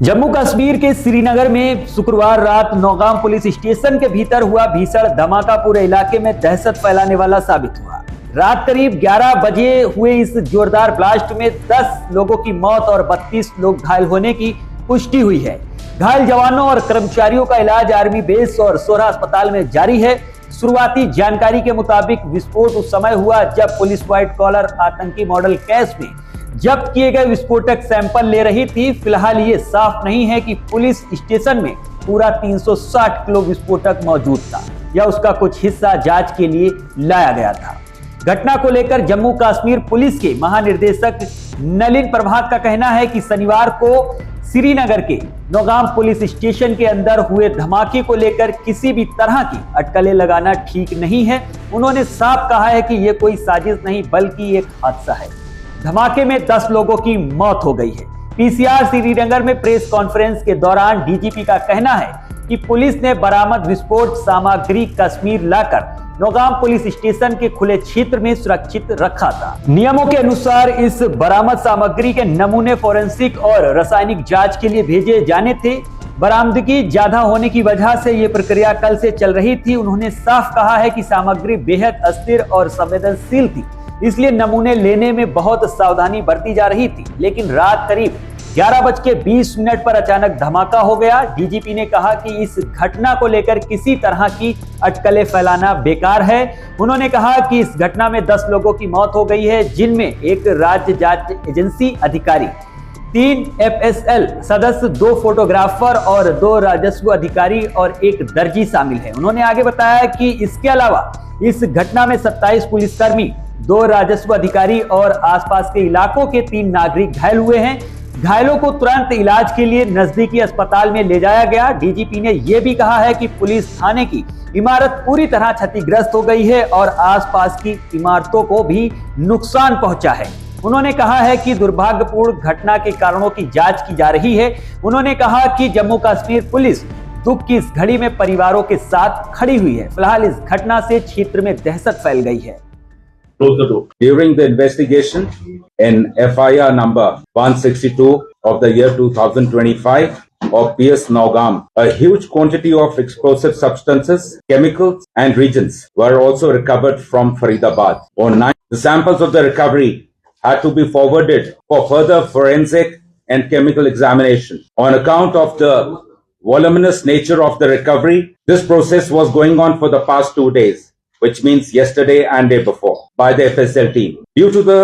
जम्मू कश्मीर के श्रीनगर में शुक्रवार रात नौगाम पुलिस स्टेशन के भीतर हुआ भीषण धमाका पूरे इलाके में दहशत फैलाने वाला साबित हुआ। रात करीब 11 बजे हुए इस जोरदार ब्लास्ट में 10 लोगों की मौत और 32 लोग घायल होने की पुष्टि हुई है। घायल जवानों और कर्मचारियों का इलाज आर्मी बेस और सोरा अस्पताल में जारी है। शुरुआती जानकारी के मुताबिक विस्फोट उस समय हुआ जब पुलिस व्हाइट कॉलर आतंकी मॉडल कैश में जब्त किए गए विस्फोटक सैंपल ले रही थी। फिलहाल ये साफ नहीं है कि पुलिस स्टेशन में पूरा 360 किलो विस्फोटक मौजूद था या उसका कुछ हिस्सा जांच के लिए लाया गया था। घटना को लेकर जम्मू कश्मीर पुलिस के महानिदेशक नलिन प्रभात का कहना है कि शनिवार को श्रीनगर के नौगाम पुलिस स्टेशन के अंदर हुए धमाके को लेकर किसी भी तरह की अटकलें लगाना ठीक नहीं है। उन्होंने साफ कहा है कि यह कोई साजिश नहीं बल्कि एक हादसा है। धमाके में 10 लोगों की मौत हो गई है। पीसीआर श्रीनगर में प्रेस कॉन्फ्रेंस के दौरान डीजीपी का कहना है कि पुलिस ने बरामद विस्फोट सामग्री कश्मीर लाकर नौगाम पुलिस स्टेशन के खुले क्षेत्र में सुरक्षित रखा था। नियमों के अनुसार इस बरामद सामग्री के नमूने फोरेंसिक और रासायनिक जांच के लिए भेजे जाने थे। बरामदगी ज्यादा होने की वजह से ये प्रक्रिया कल से चल रही थी। उन्होंने साफ कहा है कि सामग्री बेहद अस्थिर और संवेदनशील थी, इसलिए नमूने लेने में बहुत सावधानी बरती जा रही थी। लेकिन रात करीब 11:20 पर अचानक धमाका हो गया। डीजीपी ने कहा कि इस घटना को लेकर किसी तरह की अटकलें फैलाना बेकार है। उन्होंने कहा कि इस घटना में 10 लोगों की मौत हो गई है, जिनमें एक राज्य जांच एजेंसी अधिकारी, 3 FSL सदस्य, 2 फोटोग्राफर और 2 राजस्व अधिकारी और 1 दर्जी शामिल है। उन्होंने आगे बताया कि इसके अलावा इस घटना में 27 पुलिसकर्मी, 2 राजस्व अधिकारी और आसपास के इलाकों के 3 नागरिक घायल हुए हैं। घायलों को तुरंत इलाज के लिए नजदीकी अस्पताल में ले जाया गया। डीजीपी ने यह भी कहा है कि पुलिस थाने की इमारत पूरी तरह क्षतिग्रस्त हो गई है और आसपास की इमारतों को भी नुकसान पहुंचा है। उन्होंने कहा है कि दुर्भाग्यपूर्ण घटना के कारणों की जांच की जा रही है। उन्होंने कहा कि जम्मू कश्मीर पुलिस दुख की इस घड़ी में परिवारों के साथ खड़ी हुई है। फिलहाल इस घटना से क्षेत्र में दहशत फैल गई है। During the investigation in FIR number 162 of the year 2025 of PS Nogam, a huge quantity of explosive substances, chemicals and reagents were also recovered from Faridabad. On 9, the samples of the recovery had to be forwarded for further forensic and chemical examination. On account of the voluminous nature of the recovery, this process was going on for the past 2 days, which means yesterday and day before, by the FSL team. Due to the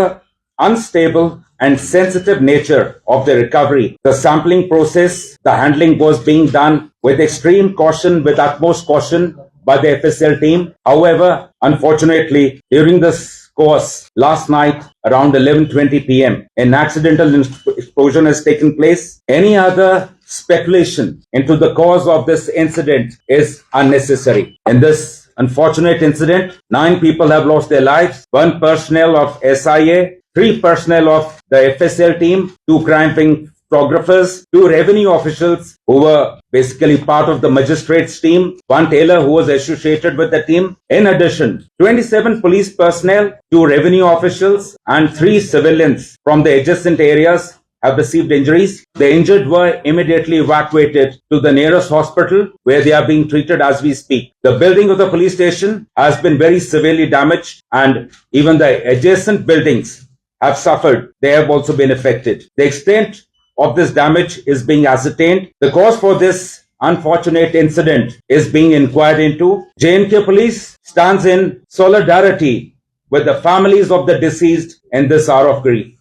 unstable and sensitive nature of the recovery, the sampling process, the handling was being done with extreme caution, with utmost caution by the FSL team. However, unfortunately, during this course, last night around 11:20 p.m., an accidental explosion has taken place. Any other speculation into the cause of this incident is unnecessary. In this unfortunate incident, 9 people have lost their lives, 1 personnel of SIA, 3 personnel of the FSL team, 2 crime photographers, 2 revenue officials who were basically part of the magistrates team, 1 tailor who was associated with the team. In addition, 27 police personnel, 2 revenue officials and 3 civilians from the adjacent areas have received injuries. The injured were immediately evacuated to the nearest hospital where they are being treated as we speak. The building of the police station has been very severely damaged and even the adjacent buildings have suffered. They have also been affected. The extent of this damage is being ascertained. The cause for this unfortunate incident is being inquired into. J&K police stands in solidarity with the families of the deceased in this hour of grief.